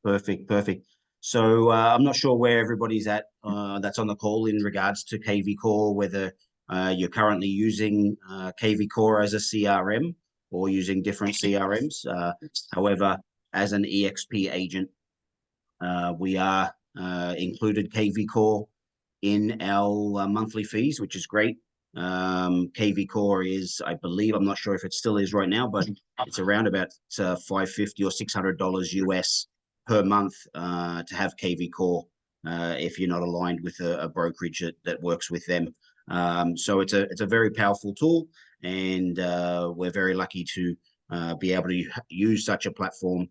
Perfect, perfect. So I'm not sure where everybody's at that's on the call in regards to KVCore, whether you're currently using KVCore as a CRM or using different CRMs. However, as an EXP agent, we are included KVCore in our monthly fees, which is great. KVCore is, I believe, I'm not sure if it still is right now, but it's around about $550 or $600 US per month to have KVCore if you're not aligned with a brokerage that works with them. So it's a very powerful tool, and we're very lucky to be able to use such a platform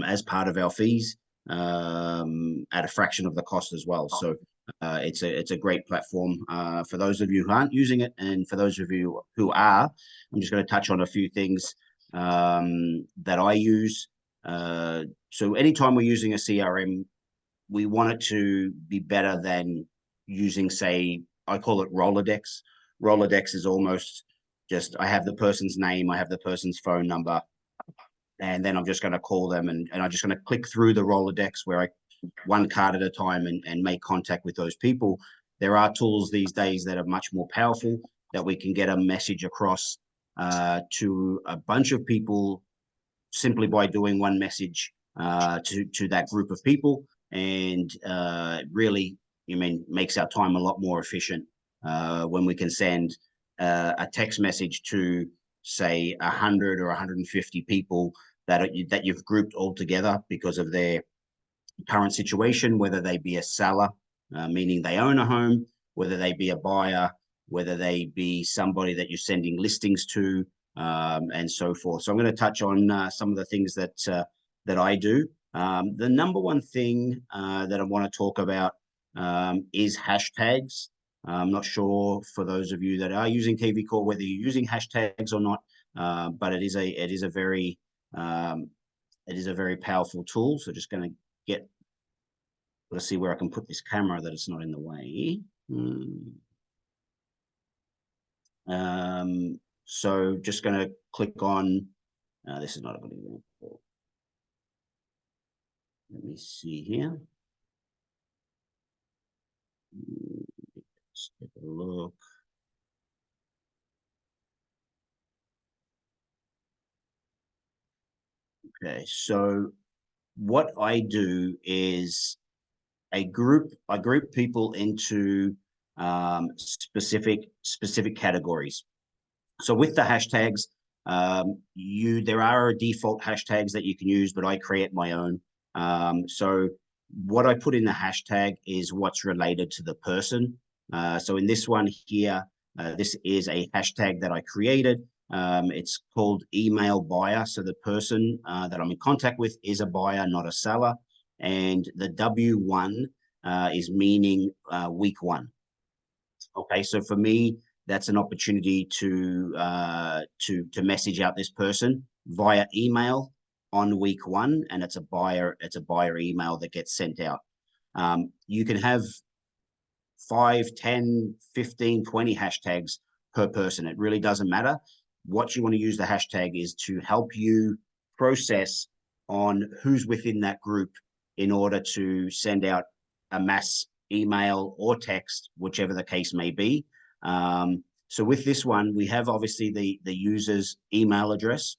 as part of our fees at a fraction of the cost as well. So it's a great platform for those of you who aren't using it, and for those of you who are, I'm just going to touch on a few things that I use. So anytime we're using a CRM, we want it to be better than using, say, I call it Rolodex. Rolodex is almost just, I have the person's name, I have the person's phone number, and then I'm just going to call them, and I'm just going to click through the Rolodex where I one card at a time and make contact with those people. There are tools these days that are much more powerful, that we can get a message across to a bunch of people simply by doing one message to that group of people, and really, makes our time a lot more efficient when we can send a text message to, say, 100 or 150 people that you've grouped all together because of their current situation, whether they be a seller, meaning they own a home, whether they be a buyer, whether they be somebody that you're sending listings to, and so forth. So I'm going to touch on some of the things that I do. The number one thing that I want to talk about is hashtags. I'm not sure, for those of you that are using KVCore, whether you're using hashtags or not, but it is a very powerful tool. So just going to let's see where I can put this camera that it's not in the way. So just going to click on, this is not a good example. Let me see here. Let's take a look. Okay, so what I do is I group people into specific categories. So with the hashtags, there are default hashtags that you can use, but I create my own. So what I put in the hashtag is what's related to the person. So in this one here, this is a hashtag that I created. It's called email buyer. So the person that I'm in contact with is a buyer, not a seller. And the W1 is meaning week one. Okay, so for me, that's an opportunity to message out this person via email on week one, and it's a buyer email that gets sent out. You can have 5, 10, 15, 20 hashtags per person. It really doesn't matter. What you want to use the hashtag is to help you process on who's within that group in order to send out a mass email or text, whichever the case may be. So with this one, we have obviously the user's email address.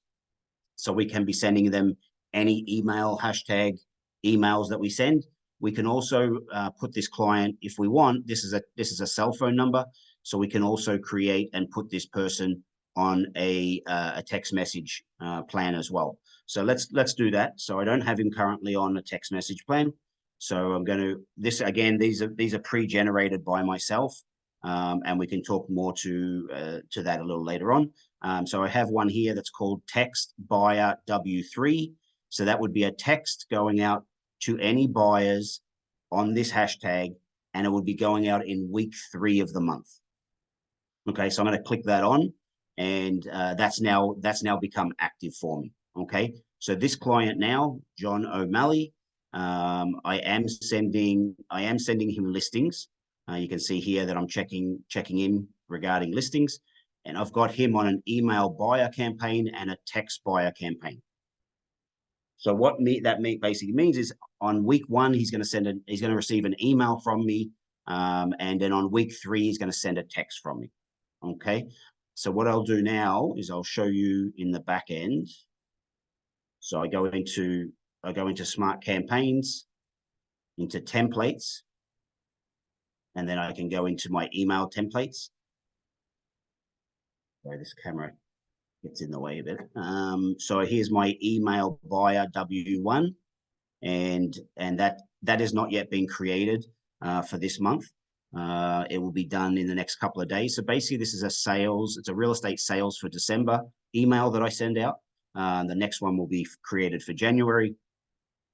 So we can be sending them any email hashtag emails that we send. We can also put this client, if we want, this is a cell phone number. So we can also create and put this person on a text message plan as well. So let's do that. So I don't have him currently on a text message plan. So I'm going to, these are pre-generated by myself, and we can talk more to that a little later on. So I have one here that's called text buyer W3. So that would be a text going out to any buyers on this hashtag, and it would be going out in week 3 of the month. Okay, so I'm going to click that on, and that's now become active for me. Okay, so this client now, John O'Malley, I am sending him listings. You can see here that I'm checking in regarding listings, and I've got him on an email buyer campaign and a text buyer campaign. So what basically means is on week 1, he's going to receive an email from me. And then on week 3, he's going to send a text from me. Okay. So what I'll do now is I'll show you in the back end. So I go into smart campaigns, into templates, and then I can go into my email templates. Sorry, this camera gets in the way a bit. So here's my email buyer W1, and that has not yet been created for this month. It will be done in the next couple of days. So basically, this is it's a real estate sales for December email that I send out. The next one will be created for January,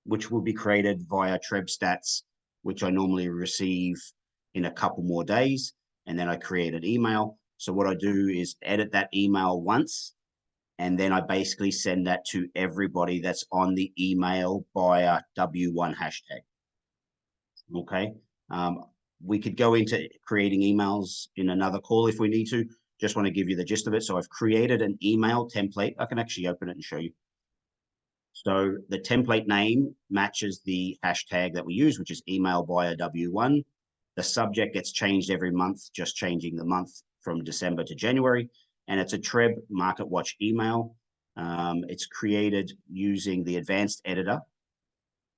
which will be created via TrebStats, which I normally receive in a couple more days. And then I create an email. So what I do is edit that email once, and then I basically send that to everybody that's on the email buyer W1 hashtag. Okay. We could go into creating emails in another call if we need to. Just want to give you the gist of it. So I've created an email template. I can actually open it and show you. So the template name matches the hashtag that we use, which is email buyer W1. The subject gets changed every month, just changing the month from December to January. And it's a Treb Market Watch email. It's created using the advanced editor.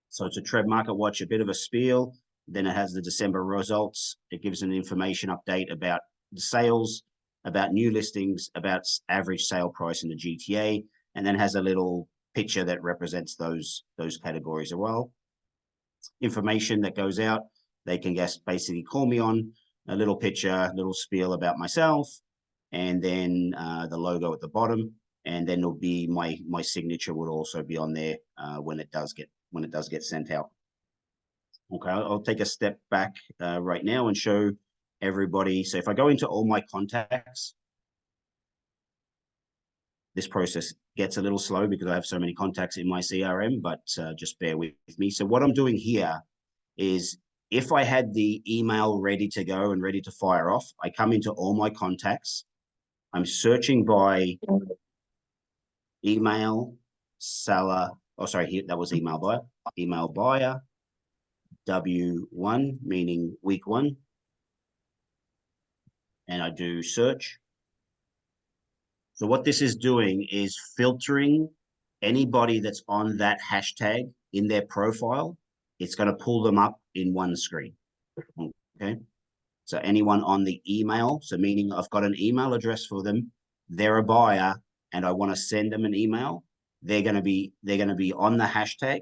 So it's a Treb Market Watch, a bit of a spiel. Then it has the December results. It gives an information update about the sales, about new listings, about average sale price in the GTA, and then has a little picture that represents those categories as well. Information that goes out, they can just basically call me on, a little picture, little spiel about myself, and then the logo at the bottom, and then there'll be my signature would also be on there when it does get sent out. Okay, I'll take a step back right now and show everybody. So if I go into all my contacts, this process gets a little slow because I have so many contacts in my CRM, but just bear with me. So what I'm doing here is, if I had the email ready to go and ready to fire off, I come into all my contacts. I'm searching by email, seller. Oh, sorry, that was email buyer. Email buyer, W1, meaning week 1. And I do search. So what this is doing is filtering anybody that's on that hashtag in their profile. It's going to pull them up in one screen. Okay. So anyone on the email, so meaning I've got an email address for them, they're a buyer, and I want to send them an email, they're going to be on the hashtag.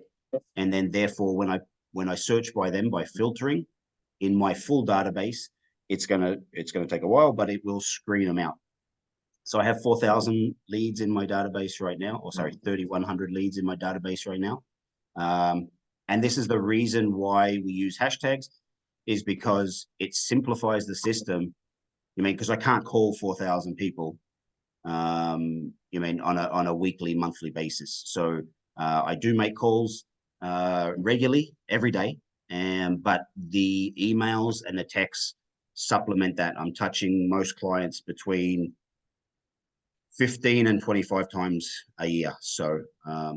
And then therefore, when I search by them by filtering in my full database, it's going to take a while, but it will screen them out. So I have 4,000 leads in my database right now, or sorry, 3,100 leads in my database right now. And this is the reason why we use hashtags, is because it simplifies the system. You mean, because I can't call 4,000 people, you mean, on a weekly, monthly basis. So I do make calls regularly every day, but the emails and the texts supplement that. I'm touching most clients between 15 and 25 times a year. So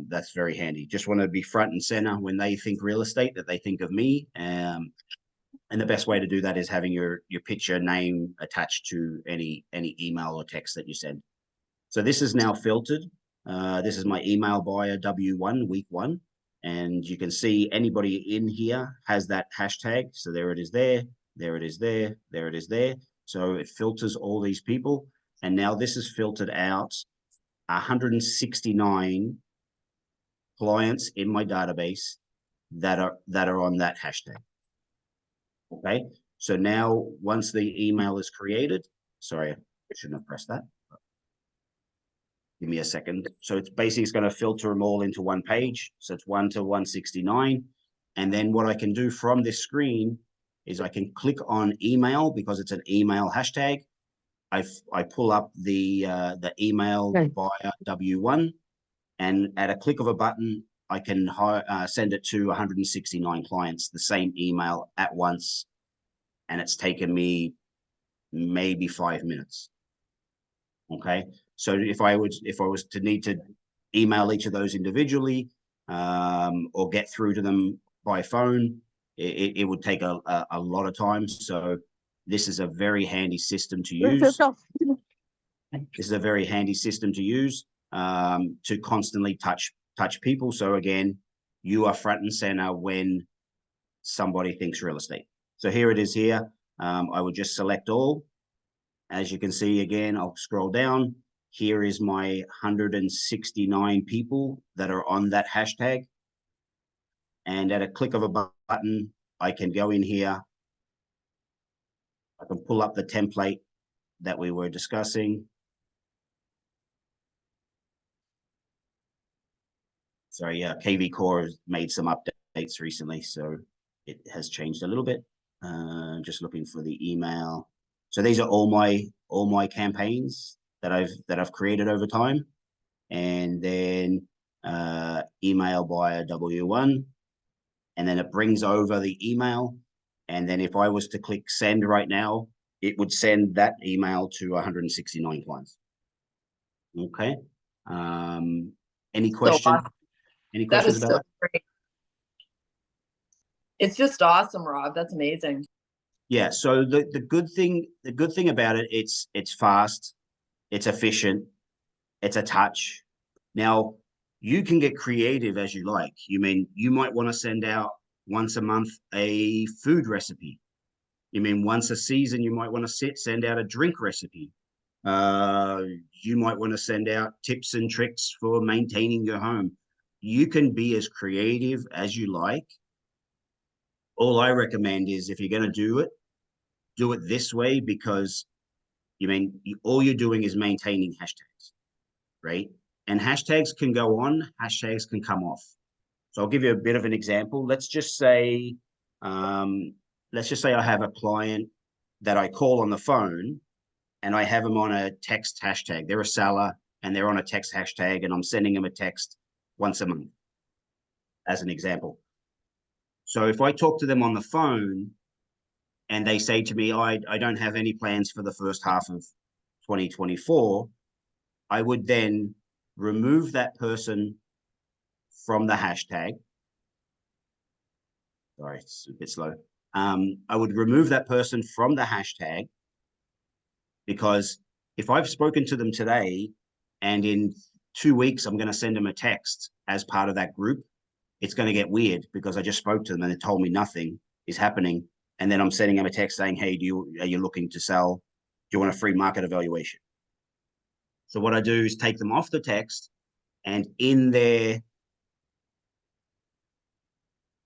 that's very handy. Just want to be front and center when they think real estate, that they think of me. And the best way to do that is having your picture, name attached to any email or text that you send. So this is now filtered. This is my email buyer W1 week 1. And you can see anybody in here has that hashtag. So there it is there, there it is there, there it is there. So it filters all these people. And now this is filtered out 169 clients in my database that are on that hashtag. Okay. So now once the email is created, sorry, I shouldn't have pressed that. Give me a second. So it's basically going to filter them all into one page. So it's 1 to 169. And then what I can do from this screen is I can click on email, because it's an email hashtag. I pull up the email buyer W1, and at a click of a button, I can send it to 169 clients, the same email at once. And it's taken me maybe 5 minutes. Okay. So if I was to need to email each of those individually, or get through to them by phone, it would take a lot of time. So this is a very handy system to use. This is a very handy system to use to constantly touch people. So again, you are front and center when somebody thinks real estate. So here it is here. I would just select all. As you can see, again, I'll scroll down. Here is my 169 people that are on that hashtag. And at a click of a button, I can go in here. I can pull up the template that we were discussing. Sorry, KVCore has made some updates recently, so it has changed a little bit. Just looking for the email. So these are all my campaigns that I've created over time, and then email by W1, and then it brings over the email, and then if I was to click send right now, it would send that email to 169 clients. Okay. Any questions? Awesome. Any questions about that? Great. It's just awesome, Rob. That's amazing. Yeah. So the good thing about it, it's fast, it's efficient, it's a touch. Now you can get creative as you like. You might want to send out once a month a food recipe. Once a season you might want to send out a drink recipe. You might want to send out tips and tricks for maintaining your home. You can be as creative as you like. All I recommend is if you're going to do it this way, because all you're doing is maintaining hashtags, right? And hashtags can go on, hashtags can come off. So I'll give you a bit of an example. Let's just say I have a client that I call on the phone and I have them on a text hashtag. They're a seller and they're on a text hashtag, and I'm sending them a text once a month, as an example. So if I talk to them on the phone and they say to me, I don't have any plans for the first half of 2024, I would then remove that person from the hashtag. Sorry, it's a bit slow. I would remove that person from the hashtag, because if I've spoken to them today and in 2 weeks I'm going to send them a text as part of that group, it's going to get weird because I just spoke to them and they told me nothing is happening. And then I'm sending them a text saying, hey, are you looking to sell? Do you want a free market evaluation? So what I do is take them off the text, and in there,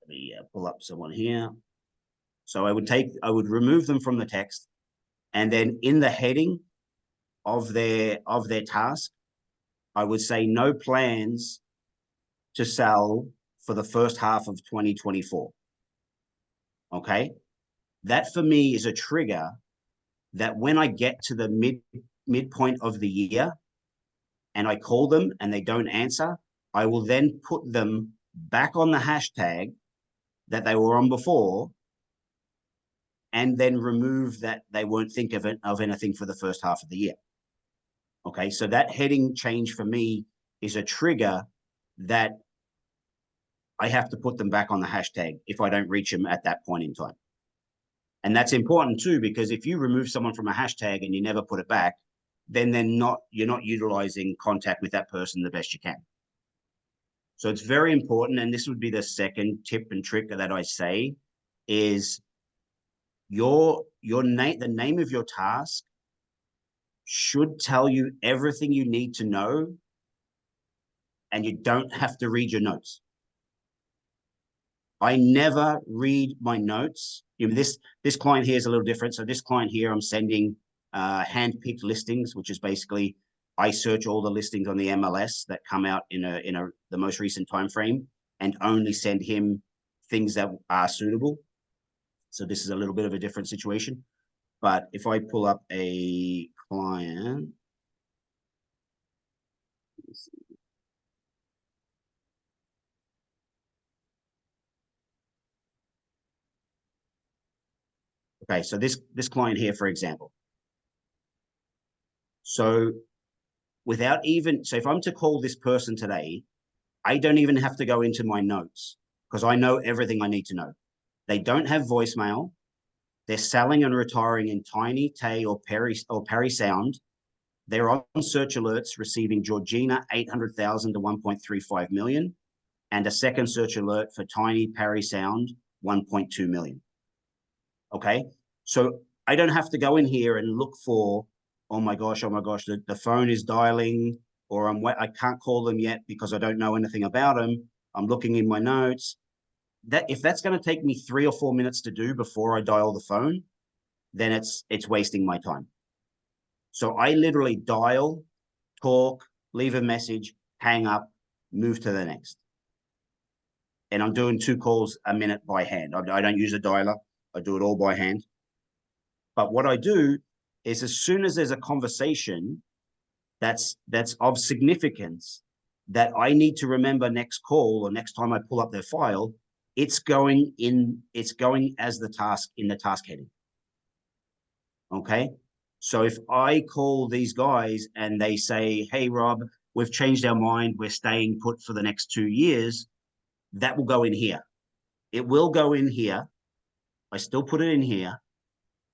let me pull up someone here. So I would remove them from the text, and then in the heading of their task, I would say no plans to sell for the first half of 2024. Okay. That for me is a trigger that when I get to the midpoint of the year and I call them and they don't answer, I will then put them back on the hashtag that they were on before, and then remove that they won't think of anything for the first half of the year. Okay, so that heading change for me is a trigger that I have to put them back on the hashtag if I don't reach them at that point in time. And that's important too, because if you remove someone from a hashtag and you never put it back, then you're not utilizing contact with that person the best you can. So it's very important, and this would be the second tip and trick that I say, is the name of your task should tell you everything you need to know, and you don't have to read your notes. I never read my notes. This client here is a little different. So this client here, I'm sending hand-picked listings, which is basically I search all the listings on the MLS that come out in the most recent time frame, and only send him things that are suitable. So this is a little bit of a different situation. But if I pull up a client, okay, so this client here, for example. So if I'm to call this person today, I don't even have to go into my notes because I know everything I need to know. They don't have voicemail. They're selling and retiring in Tiny, Tay, or Parry Sound. They're on search alerts, receiving Georgina 800,000 to 1.35 million, and a second search alert for Tiny, Parry Sound, 1.2 million. Okay, so I don't have to go in here and look for, oh my gosh, the phone is dialing, or I can't call them yet because I don't know anything about them. I'm looking in my notes. If that's going to take me 3 or 4 minutes to do before I dial the phone, then it's wasting my time. So I literally dial, talk, leave a message, hang up, move to the next. And I'm doing 2 calls a minute by hand. I don't use a dialer. I do it all by hand. But what I do is as soon as there's a conversation that's of significance that I need to remember next call or next time I pull up their file, it's going as the task in the task heading. Okay. So if I call these guys and they say, hey, Rob, we've changed our mind, we're staying put for the next 2 years, that will go in here. It will go in here. I still put it in here.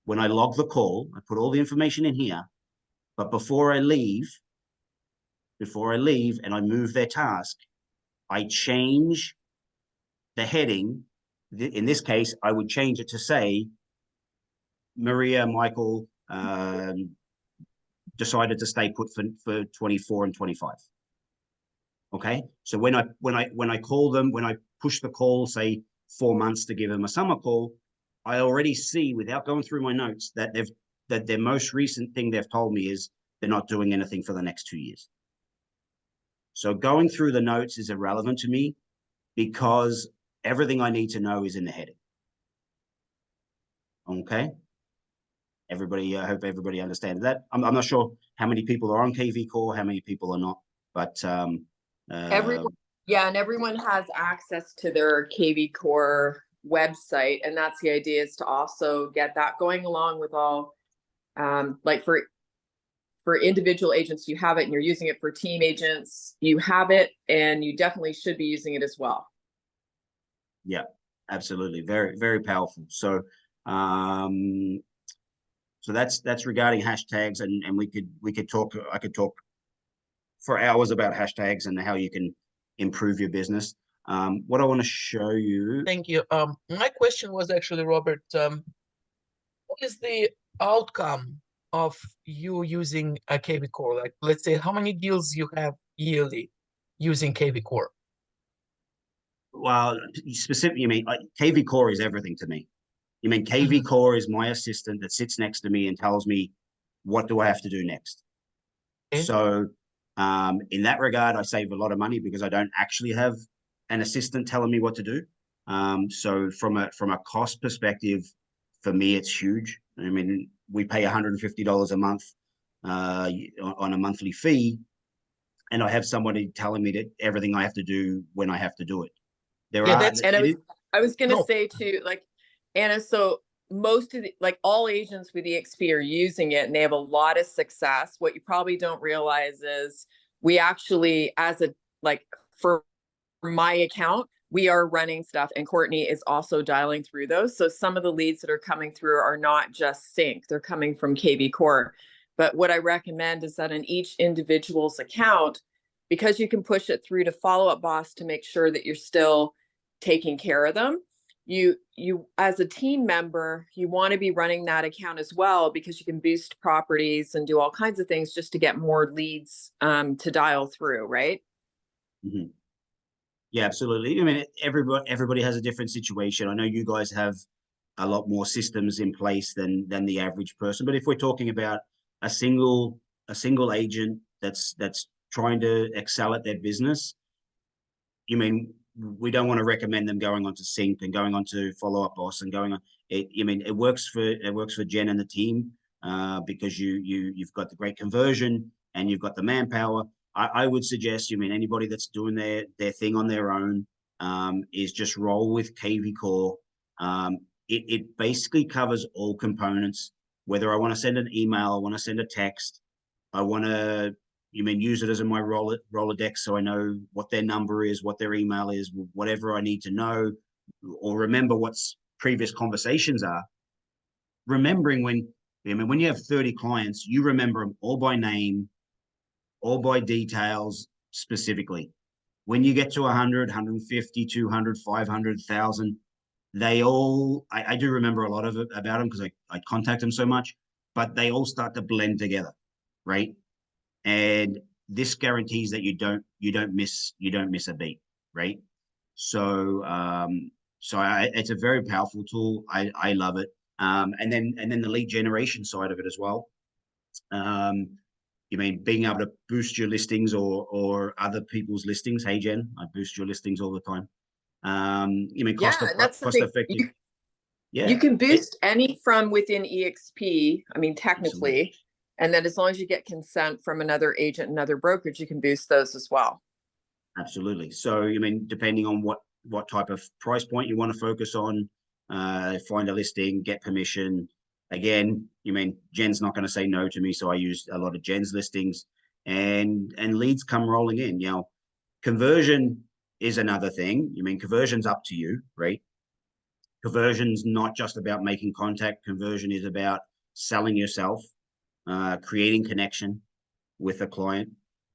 When I log the call, I put all the information in here. But before I leave and I move their task, I change the heading. In this case, I would change it to say, Maria, Michael, decided to stay put for 24 and 25. Okay. So when I call them, when I push the call, say 4 months to give them a summer call, I already see without going through my notes that their most recent thing they've told me is they're not doing anything for the next 2 years. So going through the notes is irrelevant to me because everything I need to know is in the heading. Okay. Everybody, I hope everybody understands that. I'm not sure how many people are on KVCore, how many people are not, but Everyone, yeah, and everyone has access to their KVCore website, and that's the idea, is to also get that going along with all, like for individual agents, you have it and you're using it. For team agents, you have it and you definitely should be using it as well. Yeah, absolutely. Very, very powerful. So, so that's regarding hashtags, and we could talk. I could talk for hours about hashtags and how you can improve your business. What I want to show you. Thank you. My question was actually, Robert, what is the outcome of you using a KVCore? Like, let's say, how many deals you have yearly using KVCore? Well, specifically, you mean like KVCore is everything to me. You mean KVCore is my assistant that sits next to me and tells me what do I have to do next. Okay. So in that regard, I save a lot of money because I don't actually have an assistant telling me what to do. So from a cost perspective, for me, it's huge. I mean, we pay $150 a month on a monthly fee, and I have somebody telling me that everything I have to do when I have to do it. I was going to say too, like, Anna, so most of the, like all agents with EXP are using it and they have a lot of success. What you probably don't realize is we actually, for my account, we are running stuff and Courtney is also dialing through those. So some of the leads that are coming through are not just sync, they're coming from KVCore. But what I recommend is that in each individual's account, because you can push it through to Follow Up Boss to make sure that you're still taking care of them, you as a team member, you want to be running that account as well, because you can boost properties and do all kinds of things just to get more leads to dial through, right? Mm-hmm. Yeah, absolutely. I mean, everybody has a different situation. I know you guys have a lot more systems in place than the average person, but if we're talking about a single agent that's trying to excel at their business, you mean we don't want to recommend them going on to Sync and going on to Follow Up Boss and going on it. I mean, it works for Jen and the team because you've got the great conversion and you've got the manpower. I would suggest, you mean, anybody that's doing their thing on their own is just roll with KVCore. It basically covers all components. Whether I want to send an email, I want to send a text, I want to use it as in my Rolodex, so I know what their number is, what their email is, whatever I need to know, or remember what's previous conversations are. Remembering when you have 30 clients, you remember them all by name, all by details specifically. When you get to 100, 150, 200, 500, 1,000, they all, I do remember a lot of it about them because I contact them so much, but they all start to blend together, right? And this guarantees that you don't miss a beat, right? So it's a very powerful tool. I love it. And then the lead generation side of it as well. Being able to boost your listings or other people's listings. Hey Jen, I boost your listings all the time. Cost effective. You can boost any from within EXP. I mean, technically, absolutely. And then as long as you get consent from another agent, another brokerage, you can boost those as well. Absolutely. So, depending on what type of price point you want to focus on, find a listing, get permission. Again, Jen's not going to say no to me, so I use a lot of Jen's listings, and leads come rolling in. Conversion is another thing. Conversion's up to you, right? Conversion's not just about making contact. Conversion is about selling yourself, creating connection with a client.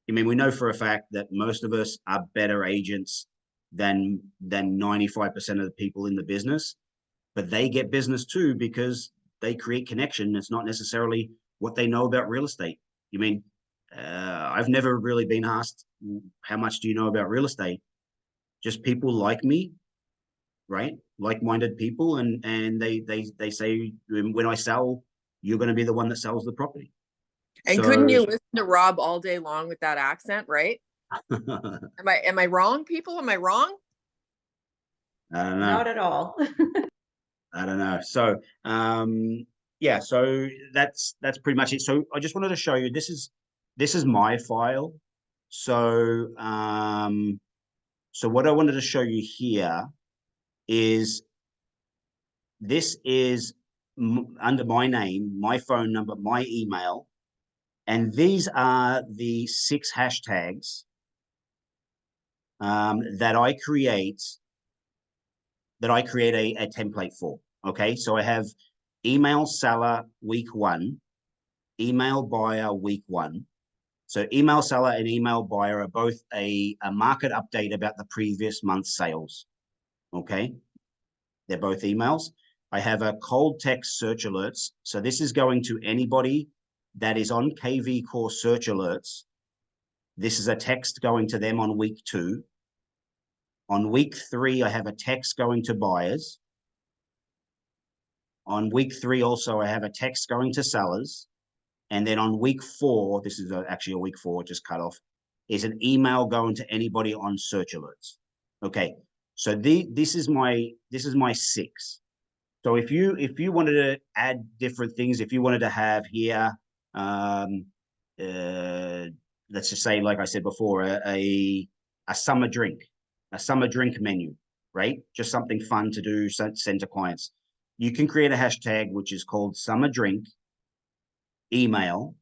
We know for a fact that most of us are better agents than 95% of the people in the business, but they get business too because they create connection. It's not necessarily what they know about real estate. I've never really been asked, how much do you know about real estate? Just people like me, right? Like-minded people. And they say, when I sell, you're going to be the one that sells the property. And couldn't you listen to Rob all day long with that accent, right? Am I wrong, people? Am I wrong? I don't know. Not at all. I don't know. So, yeah, so that's pretty much it. So I just wanted to show you, this is my file. So, so what I wanted to show you here is, this is under my name, my phone number, my email, and these are the 6 hashtags that I create a template for. Okay, so I have email seller week 1, email buyer week 1. So email seller and email buyer are both a market update about the previous month's sales. Okay, they're both emails. I have a cold text search alerts. So this is going to anybody that is on KVCore search alerts. This is a text going to them on week 2. On week 3, I have a text going to buyers. On week 3, also, I have a text going to sellers. And then on week 4, this is actually a week 4, just cut off, is an email going to anybody on search alerts. Okay, so this is my 6. So if you wanted to add different things, if you wanted to have here, let's just say, like I said before, a summer drink menu, right? Just something fun to do, send to clients. You can create a hashtag which is called summer drink email,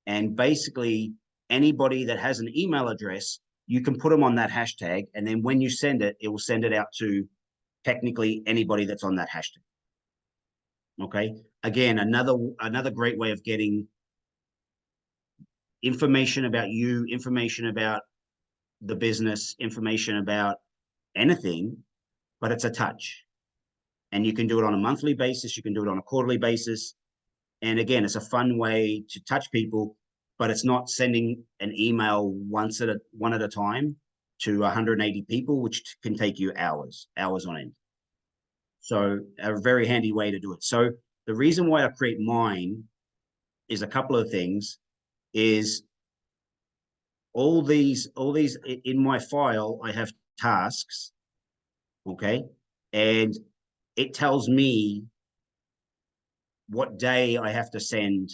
and basically anybody that has an email address, you can put them on that hashtag, and then when you send it, it will send it out to technically anybody that's on that hashtag. Okay, again, another great way of getting information about you, information about the business, information about anything, but it's a touch. And you can do it on a monthly basis, you can do it on a quarterly basis. And again, it's a fun way to touch people, but it's not sending an email one at a time to 180 people, which can take you hours on end. So a very handy way to do it. So the reason why I create mine is a couple of things. Is all these in my file, I have tasks, okay? And it tells me what day I have to send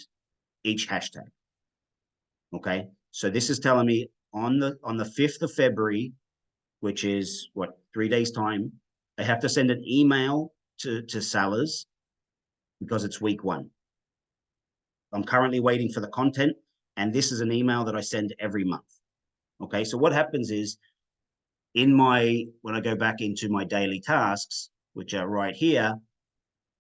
each hashtag. Okay, so this is telling me on the 5th of February, which is what, 3 days time, I have to send an email to sellers because it's week 1. I'm currently waiting for the content, And this is an email that I send every month. Okay, so what happens is when I go back into my daily tasks, which are right here,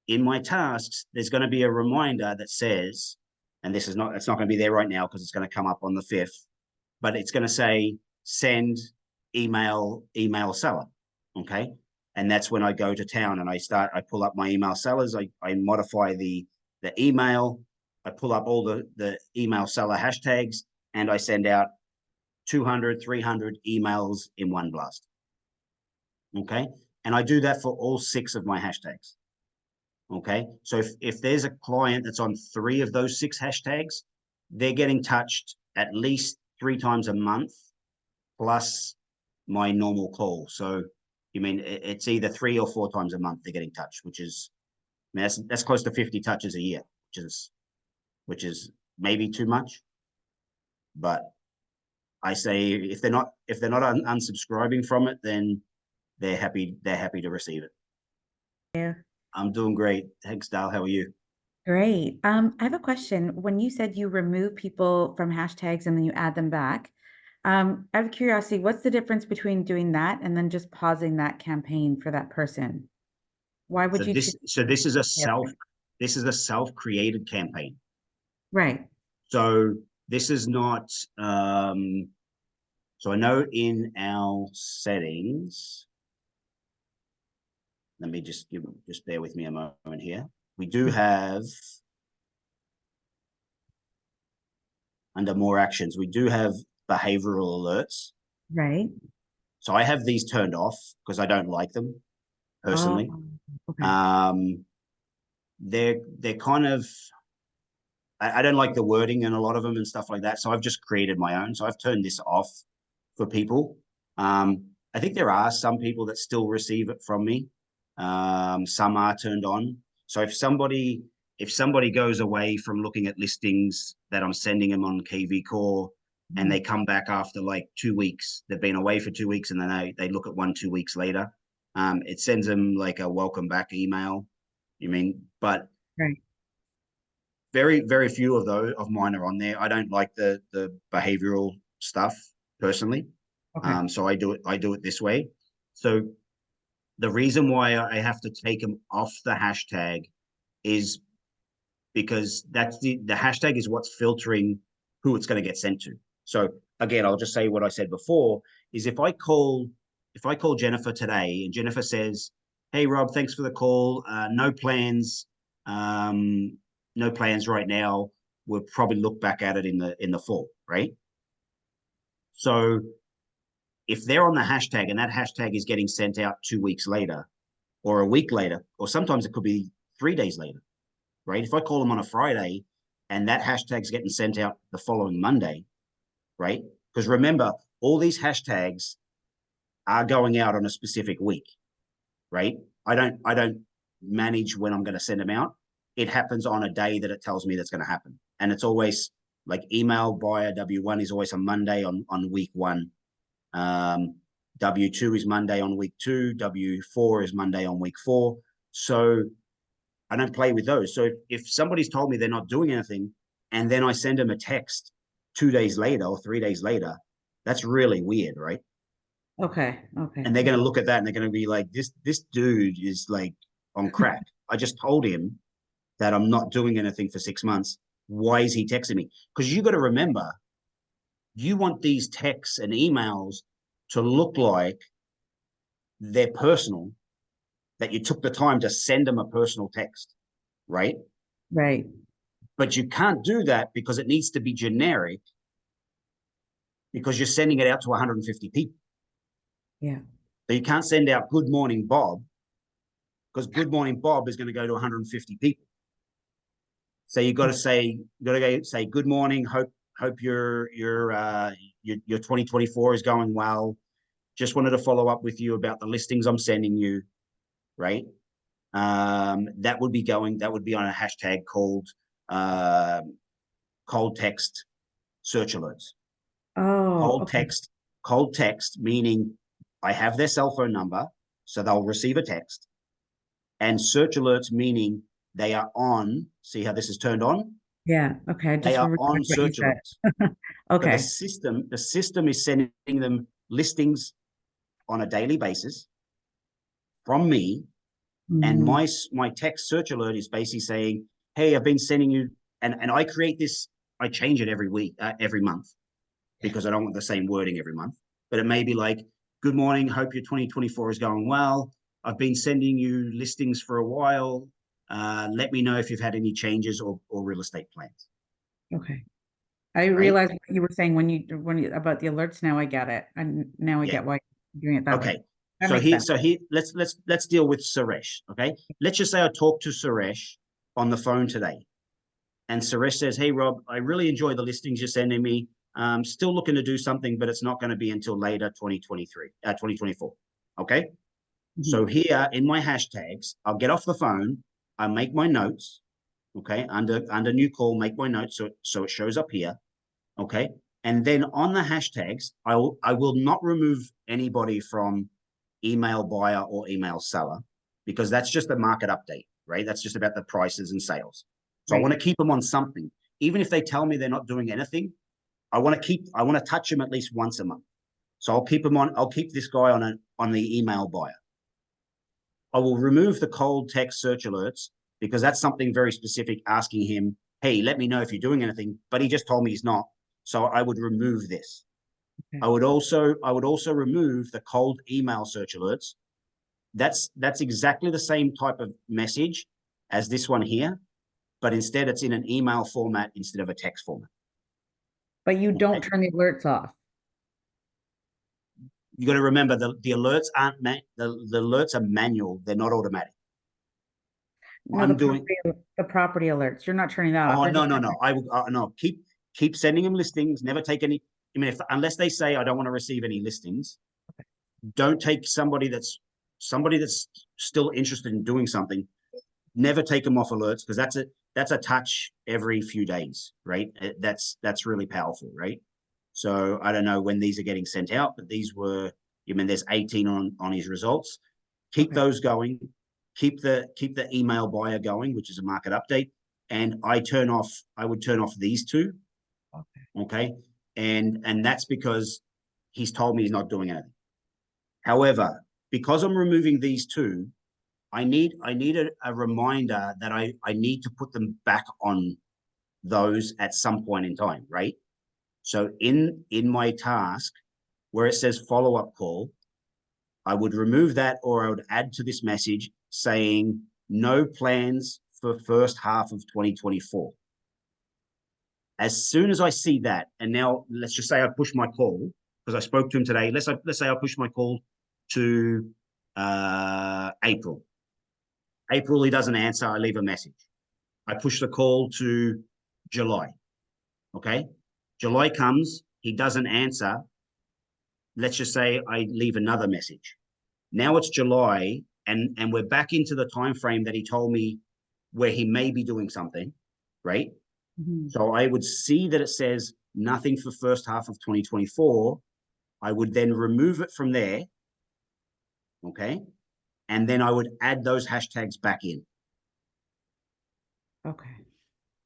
in my tasks, there's going to be a reminder that says, and it's not going to be there right now because it's going to come up on the 5th, but it's going to say send email seller. Okay. And that's when I go to town and I pull up my email sellers. I modify the email. I pull up all the email seller hashtags and I send out 200, 300 emails in one blast. Okay. And I do that for all 6 of my hashtags. Okay. So if there's a client that's on 3 of those 6 hashtags, they're getting touched at least 3 times a month plus my normal call. So you mean it's either 3 or 4 times a month they're getting touched, which is, I mean, that's close to 50 touches a year, which is maybe too much. But I say if they're not unsubscribing from it, then they're happy to receive it. Yeah. I'm doing great. Thanks, Dal. How are you? Great. I have a question. When you said you remove people from hashtags and then you add them back, out of curiosity, what's the difference between doing that and then just pausing that campaign for that person? Why would you? This is a self-created campaign. Right. So this is not, so I know in our settings, let me just bear with me a moment here. We do have, under more actions, we do have behavioral alerts. Right. So I have these turned off because I don't like them personally. Oh, okay. They're kind of, I don't like the wording in a lot of them and stuff like that. So I've just created my own. So I've turned this off for people. I think there are some people that still receive it from me. Some are turned on. So if somebody goes away from looking at listings that I'm sending them on KVCore and they come back after like 2 weeks, they've been away for 2 weeks and then they look at 1-2 weeks later, it sends them like a welcome back email. But right. Very, very few of mine are on there. I don't like the behavioral stuff personally. Okay. So I do it this way. So the reason why I have to take them off the hashtag is because that's the hashtag is what's filtering who it's going to get sent to. So again, I'll just say what I said before is if I call Jennifer today and Jennifer says, "Hey Rob, thanks for the call. No plans right now. We'll probably look back at it in the fall," right? So if they're on the hashtag and that hashtag is getting sent out 2 weeks later or a week later, or sometimes it could be 3 days later, right? If I call them on a Friday and that hashtag's getting sent out the following Monday, right? Because remember, all these hashtags are going out on a specific week, right? I don't manage when I'm going to send them out. It happens on a day that it tells me that's going to happen. And it's always like email buyer W1 is always a Monday on week 1. W2 is Monday on week 2. W4 is Monday on week 4. So I don't play with those. So if somebody's told me they're not doing anything and then I send them a text 2 days later or 3 days later, that's really weird, right? Okay. And they're going to look at that and they're going to be like, this dude is like on crack. I just told him that I'm not doing anything for 6 months. Why is he texting me? Because you got to remember, you want these texts and emails to look like they're personal, that you took the time to send them a personal text, right? Right. But you can't do that because it needs to be generic because you're sending it out to 150 people. Yeah. So you can't send out "Good morning, Bob," because "Good morning, Bob" is going to go to 150 people. So you got to say, "Good morning. Hope your 2024 is going well. Just wanted to follow up with you about the listings I'm sending you," right? That would be on a hashtag called cold text search alerts. Oh, Cold text meaning I have their cell phone number, so they'll receive a text. And search alerts meaning they are on. See how this is turned on? Yeah. Okay. I They just are remembered on what you search said. alerts. But Okay. the system is sending them listings on a daily basis from me. And Mhm. my text search alert is basically saying, hey, I've been sending you, and I create this, I change it every week, every month, because I don't want the same wording every month. But it may be like, good morning, hope your 2024 is going well. I've been sending you listings for a while. Let me know if you've had any changes or real estate plans. Okay. I Right? realized what you were saying when you about the alerts. Now I get it. And now I Yeah. get why you're doing it that way. Okay. That makes sense. So here, let's deal with Suresh. Okay. Let's just say I talked to Suresh on the phone today. And Suresh says, hey, Rob, I really enjoy the listings you're sending me. Still looking to do something, but it's not going to be until later 2024. Okay. So Mhm. here in my hashtags, I'll get off the phone. I make my notes. Okay. Under new call, make my notes. So it shows up here. Okay. And then on the hashtags, I will not remove anybody from email buyer or email seller, because that's just a market update, right? That's just about the prices and sales. So I Right. want to keep them on something. Even if they tell me they're not doing anything, I want to touch them at least once a month. So I'll keep this guy on the email buyer. I will remove the cold text search alerts, because that's something very specific, asking him, hey, let me know if you're doing anything, but he just told me he's not. So I would remove this. Okay. I would also remove the cold email search alerts. That's exactly the same type of message as this one here, but instead it's in an email format instead of a text format. But you don't Okay? turn the alerts off. You got to remember the alerts aren't the alerts are manual. They're not automatic. No, I'm doing. the property alerts. You're not turning that off. Oh, They're no, just no, no. I will no keep sending them listings. Never take any. I mean, unless they say I don't want to receive any listings, don't take somebody that's still interested in doing something. Never take them off alerts, because that's a touch every few days, right? That's really powerful, right? So I don't know when these are getting sent out, but these were. I mean, there's 18 on his results. Keep Okay. those going. Keep the email buyer going, which is a market update. And I would turn off these two. Okay. Okay. And that's because he's told me he's not doing anything. However, because I'm removing these two, I need a reminder that I need to put them back on those at some point in time, right? So in my task where it says follow-up call, I would remove that, or I would add to this message saying no plans for first half of 2024. As soon as I see that, and now let's just say I push my call, because I spoke to him today. Let's say I push my call to April. April, he doesn't answer. I leave a message. I push the call to July. Okay. July comes, he doesn't answer. Let's just say I leave another message. Now it's July, and we're back into the time frame that he told me where he may be doing something, right? Mhm. So I would see that it says nothing for first half of 2024. I would then remove it from there. Okay. And then I would add those hashtags back in. Okay.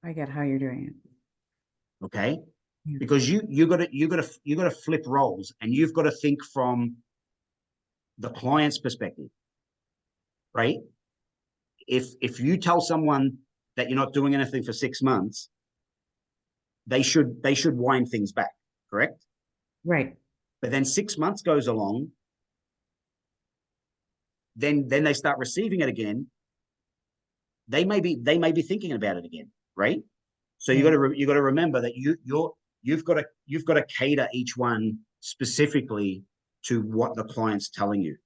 I get how you're doing it. Okay. Yeah. Because you gotta flip roles, and you've got to think from the client's perspective, right? If you tell someone that you're not doing anything for 6 months, they should wind things back, correct? Right. But then 6 months goes along, then they start receiving it again. They may be thinking about it again, right? So Yeah. you got to remember that you've got to cater each one specifically to what the client's telling you.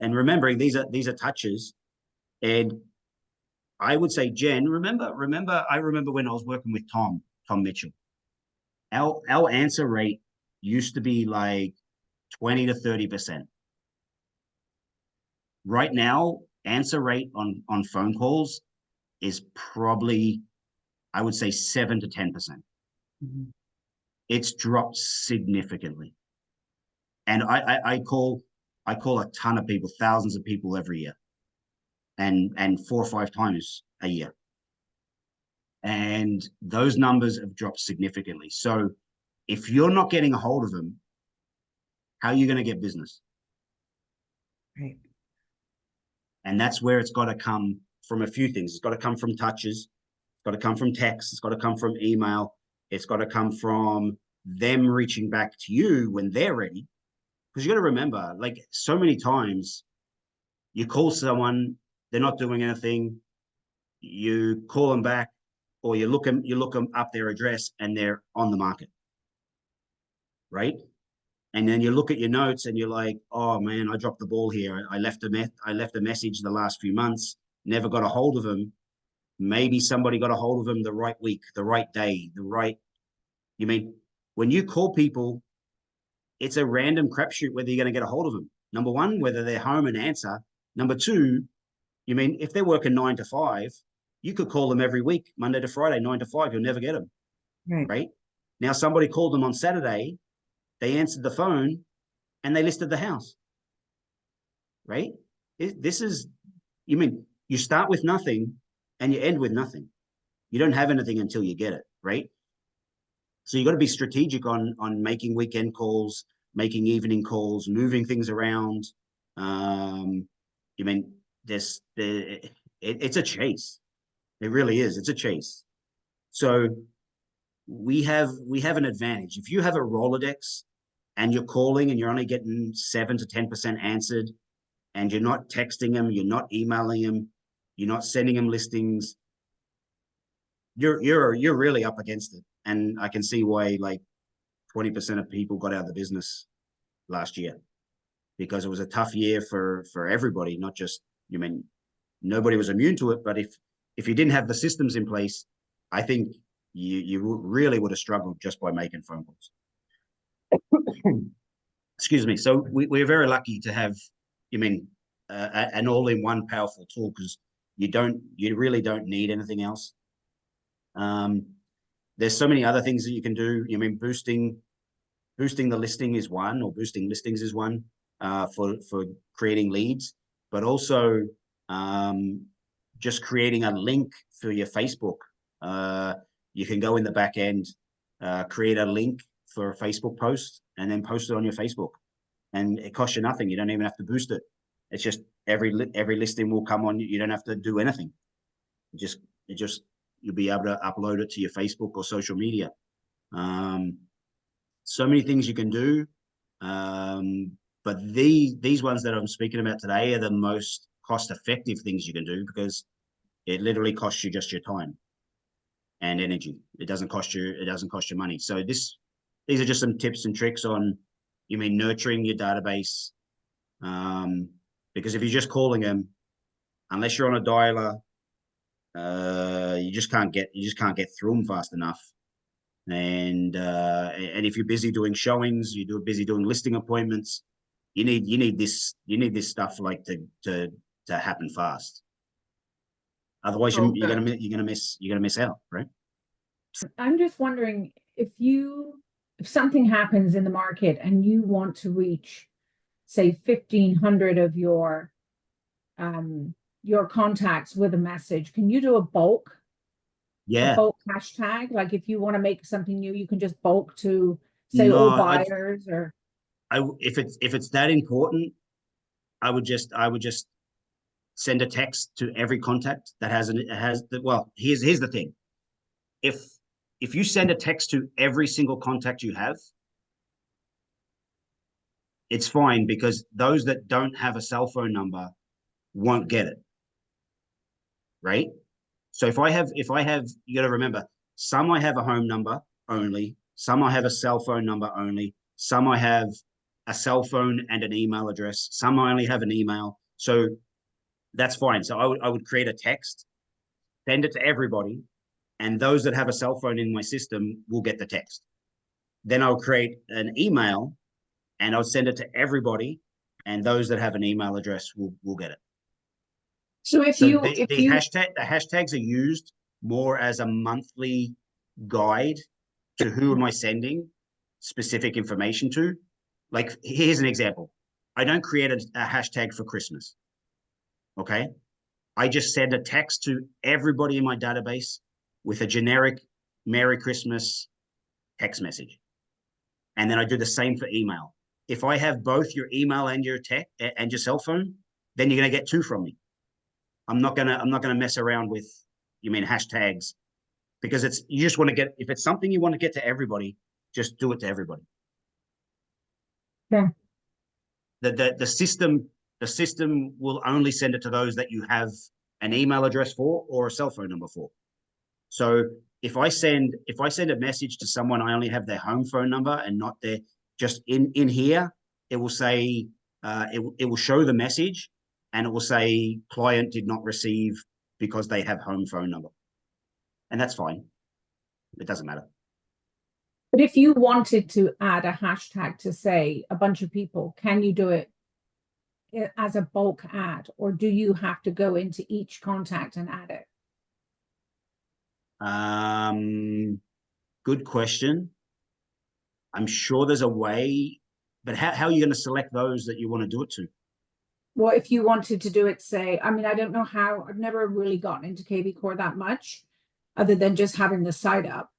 And remembering these are touches. And I would say, Jen, I remember when I was working with Tom Mitchell. Our answer rate used to be like 20 to 30%. Right now, answer rate on phone calls is probably, I would say, 7 to 10%. Mhm. It's dropped significantly. And I call a ton of people, thousands of people every year, and 4 or 5 times a year. And those numbers have dropped significantly. So if you're not getting a hold of them, how are you going to get business? Right. And that's where it's got to come from a few things. It's got to come from touches. It's got to come from text. It's got to come from email. It's got to come from them reaching back to you when they're ready. Because you got to remember, like so many times, you call someone, they're not doing anything. You call them back, or you look them up their address, and they're on the market, right? And then you look at your notes, and you're like, "Oh man, I dropped the ball here. I left a message the last few months, never got a hold of them. Maybe somebody got a hold of them the right week, the right day, the right." You mean when you call people, it's a random crapshoot whether you're going to get a hold of them. Number one, whether they're home and answer. Number two, you mean if they're working 9 to 5, you could call them every week, Monday to Friday, 9 to 5. You'll never get them, right? Now, somebody called them on Saturday, they answered the phone, and they listed the house, right? This is, you mean, you start with nothing and you end with nothing. You don't have anything until you get it, right? So you got to be strategic on making weekend calls, making evening calls, moving things around. You mean, it's a chase. It really is. It's a chase. So we have an advantage. If you have a Rolodex and you're calling and you're only getting 7 to 10% answered, and you're not texting them, you're not emailing them, you're not sending them listings, you're really up against it. And I can see why like 20% of people got out of the business last year, because it was a tough year for everybody, not just, you mean, nobody was immune to it, but if you didn't have the systems in place, I think you really would have struggled just by making phone calls. Excuse me. So we're very lucky to have, you mean, an all-in-one powerful tool, because you really don't need anything else. There's so many other things that you can do. You mean, boosting the listing is one, or boosting listings is one, for creating leads, but also just creating a link for your Facebook. You can go in the back end, create a link for a Facebook post, and then post it on your Facebook, and it costs you nothing. You don't even have to boost it. It's just every listing will come on. You don't have to do anything. It just you'll be able to upload it to your Facebook or social media. So many things you can do. But these ones that I'm speaking about today are the most cost-effective things you can do, because it literally costs you just your time and energy. It doesn't cost you money. So these are just some tips and tricks on, you mean, nurturing your database. Because if you're just calling them, unless you're on a dialer, you just can't get through them fast enough. And if you're busy doing showings, you're busy doing listing appointments, you need this stuff like to happen fast. Otherwise, you're gonna miss out, right? I'm just wondering if something happens in the market and you want to reach, say, 1,500 of your contacts with a message, can you do a bulk hashtag? Like if you want to make something new, you can just bulk to, say, all buyers, or if it's that important, I would just send a text to every contact that here's the thing. If you send a text to every single contact you have, it's fine, because those that don't have a cell phone number won't get it, right? So if I have, you got to remember, some I have a home number only, some I have a cell phone number only, some I have a cell phone and an email address, some I only have an email. So that's fine. So I would create a text, send it to everybody, and those that have a cell phone in my system will get the text. Then I'll create an email, and I'll send it to everybody, and those that have an email address will get it. So the hashtags are used more as a monthly guide to who am I sending specific information to. Like, here's an example. I don't create a hashtag for Christmas. Okay. I just send a text to everybody in my database with a generic Merry Christmas text message. And then I do the same for email. If I have both your email and your text and your cell phone, then you're going to get 2 from me. I'm not gonna mess around with, hashtags, because you just want to get, if it's something you want to get to everybody, just do it to everybody. Yeah. The system will only send it to those that you have an email address for or a cell phone number for. So if I send a message to someone, I only have their home phone number and not their, just in here, it will say, it will show the message and it will say client did not receive because they have home phone number. And that's fine. It doesn't matter. But if you wanted to add a hashtag to say a bunch of people, can you do it as a bulk ad, or do you have to go into each contact and add it? Good question. I'm sure there's a way, but how are you going to select those that you want to do it to? Well, if you wanted to do it, say, I don't know how, I've never really gotten into KVCore that much, other than just having the site up.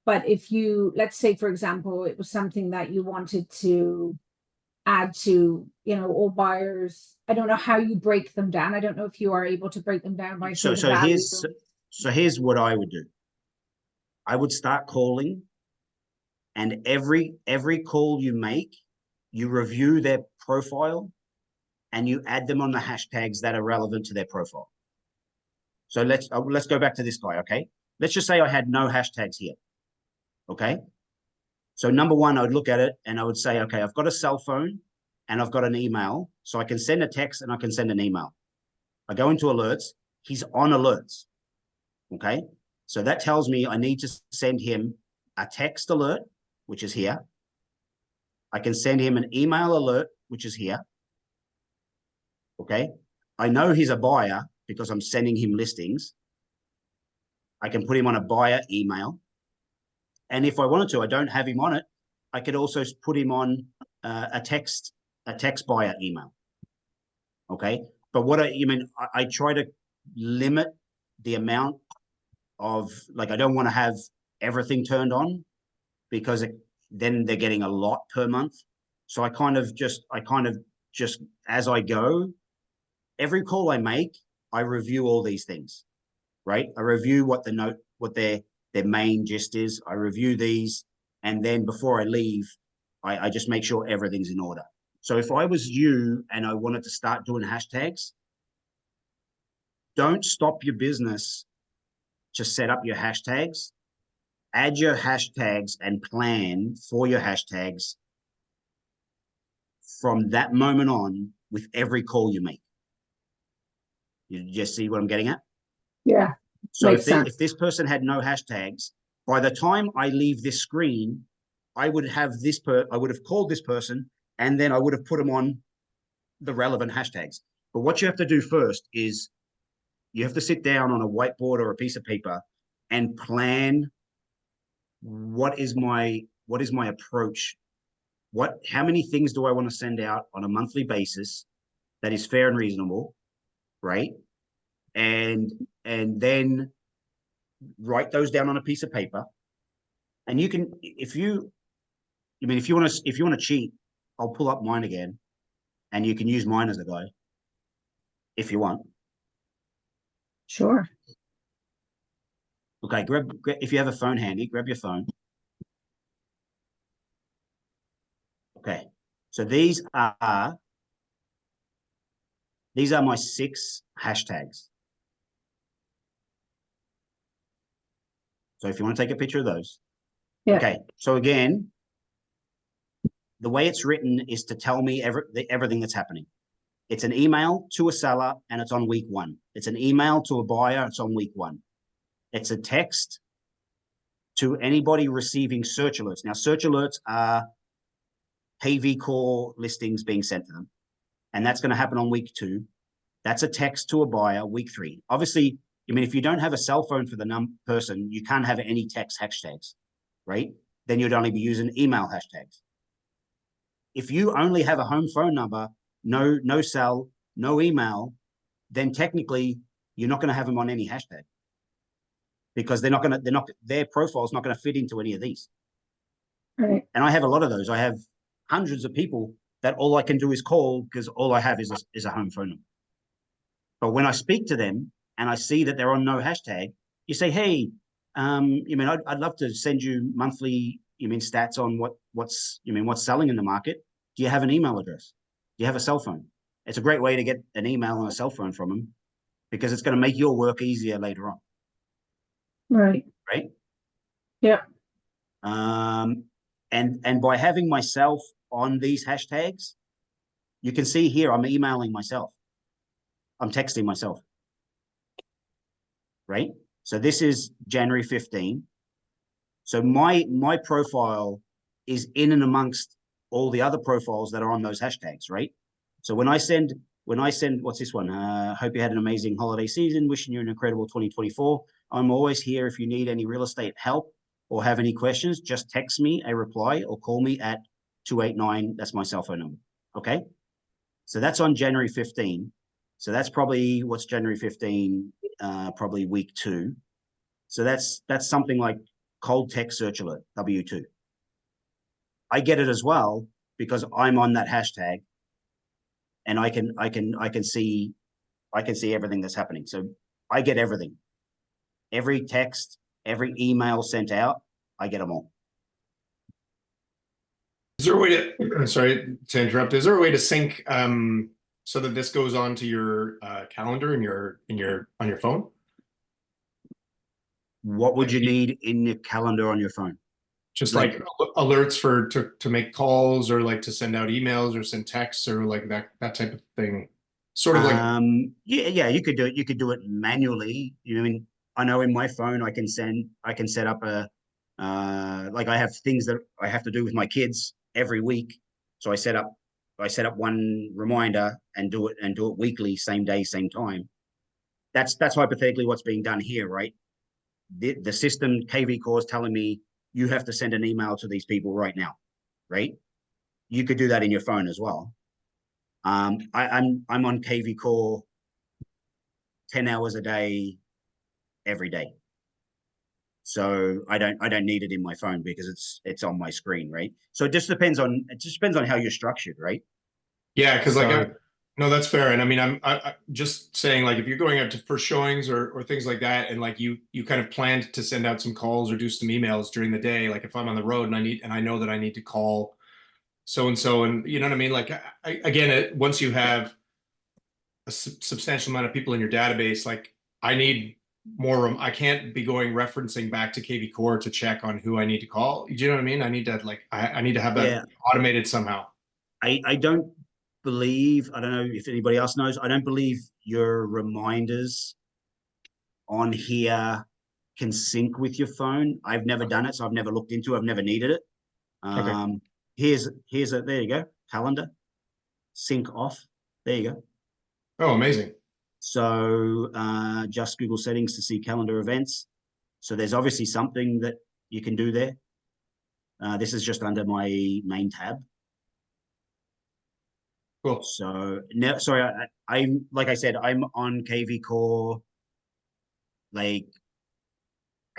But if you, let's say, for example, it was something that you wanted to add to, all buyers, I don't know how you break them down. I don't know if you are able to break them down by so here's what I would do. I would start calling, and every call you make, you review their profile and you add them on the hashtags that are relevant to their profile. So let's go back to this guy, okay? Let's just say I had no hashtags here, okay? So number one, I would look at it and I would say, okay, I've got a cell phone and I've got an email, so I can send a text and I can send an email. I go into alerts, he's on alerts, okay? So that tells me I need to send him a text alert, which is here. I can send him an email alert, which is here, okay? I know he's a buyer because I'm sending him listings. I can put him on a buyer email. And if I wanted to, I don't have him on it, I could also put him on a text buyer email. Okay. But I try to limit the amount of, like, I don't want to have everything turned on because then they're getting a lot per month. So I kind of just as I go, every call I make, I review all these things, right? I review what their main gist is. I review these, and then before I leave, I just make sure everything's in order. So if I was you and I wanted to start doing hashtags, don't stop your business to set up your hashtags. Add your hashtags and plan for your hashtags from that moment on with every call you make. You just see what I'm getting at? Yeah. So if this person had no hashtags, by the time I leave this screen, I would have called this person, and then I would have put them on the relevant hashtags. But what you have to do first is you have to sit down on a whiteboard or a piece of paper and plan what is my approach? How many things do I want to send out on a monthly basis that is fair and reasonable, right? And then write those down on a piece of paper. And you can, if you want to cheat, I'll pull up mine again, and you can use mine as a guide if you want. Sure. Okay, grab if you have a phone handy, grab your phone. Okay, so these are my 6 hashtags. So if you want to take a picture of those. Yeah. Okay, so again, the way it's written is to tell me everything that's happening. It's an email to a seller and it's on week 1. It's an email to a buyer, it's on week 1. It's a text to anybody receiving search alerts. Now, search alerts are KVCore listings being sent to them. And that's going to happen on week 2. That's a text to a buyer, week 3. Obviously, if you don't have a cell phone for the person, you can't have any text hashtags, right? Then you'd only be using email hashtags. If you only have a home phone number, no cell, no email, then technically you're not going to have them on any hashtag because their profile's not going to fit into any of these. Right. And I have a lot of those. I have hundreds of people that all I can do is call because all I have is a home phone number. But when I speak to them and I see that they're on no hashtag, you say, hey, I'd love to send you monthly, stats on what's selling in the market. Do you have an email address? Do you have a cell phone? It's a great way to get an email and a cell phone from them because it's going to make your work easier later on. Right. Right. Yeah. And by having myself on these hashtags, you can see here, I'm emailing myself. I'm texting myself. Right. So this is January 15. So my profile is in and amongst all the other profiles that are on those hashtags, right? So when I send, what's this one? Hope you had an amazing holiday season. Wishing you an incredible 2024. I'm always here if you need any real estate help or have any questions. Just text me a reply or call me at 289. That's my cell phone number. Okay. So that's on January 15. So that's probably what's January 15, probably week 2. So that's something like cold text search alert, W2. I get it as well because I'm on that hashtag and I can see everything that's happening. So I get everything. Every text, every email sent out, I get them all. Is there a way to, sorry to interrupt, is there a way to sync so that this goes on to your calendar on your phone? What would you need in your calendar on your phone? Just like alerts to make calls or like to send out emails or send texts or like that type of thing. Sort of like yeah, you could do it. You could do it manually. I know in my phone I can set up a like I have things that I have to do with my kids every week. So I set up one reminder and do it weekly, same day, same time. That's hypothetically what's being done here, right? The system KVCore is telling me you have to send an email to these people right now, right? You could do that in your phone as well. I'm on KVCore 10 hours a day, every day. So I don't need it in my phone because it's on my screen, right? So it just depends on how you're structured, right? Yeah, because like no, that's fair. And I mean, I'm just saying, like, if you're going out to for showings or things like that, and like you kind of planned to send out some calls or do some emails during the day, like if I'm on the road and I know that I need to call so and so, and you know what I mean. Like again, once you have a substantial amount of people in your database, like I need more room. I can't be referencing back to KVCore to check on who I need to call. Do you know what I mean? I need to I need to have that automated somehow. I don't believe, I don't know if anybody else knows, I don't believe your reminders on here can sync with your phone. I've never done it, so I've never looked into it. I've never needed it. Here's there you go, calendar, sync off. There you go. Oh, amazing. So just Google settings to see calendar events. So there's obviously something that you can do there. This is just under my main tab. Cool. So now, sorry, I'm like I said, I'm on KVCore like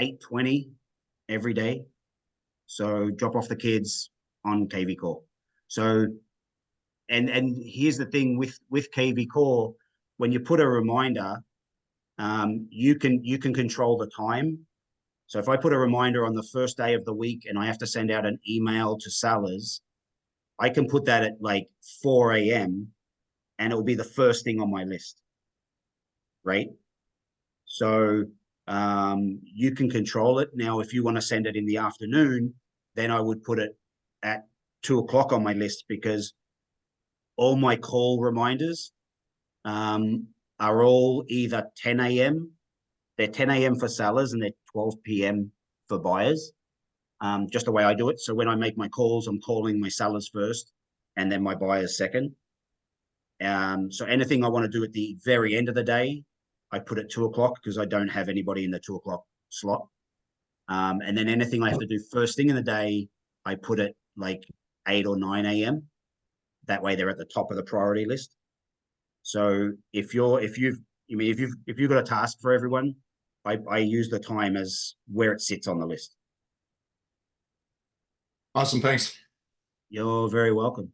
8:20 every day. So drop off the kids on KVCore. So and here's the thing with KVCore, when you put a reminder, you can control the time. So if I put a reminder on the first day of the week and I have to send out an email to sellers, I can put that at like 4 a.m. and it will be the first thing on my list, right? So you can control it. Now, if you want to send it in the afternoon, then I would put it at 2 o'clock on my list because all my call reminders are all either 10 a.m. They're 10 a.m. for sellers and they're 12 p.m. for buyers. Just the way I do it. So when I make my calls, I'm calling my sellers first and then my buyers second. So anything I want to do at the very end of the day, I put at 2 o'clock because I don't have anybody in the 2 o'clock slot. And then anything I have to do first thing in the day, I put it like 8 or 9 a.m. That way they're at the top of the priority list. So if you've got a task for everyone, I use the time as where it sits on the list. Awesome. Thanks. You're very welcome.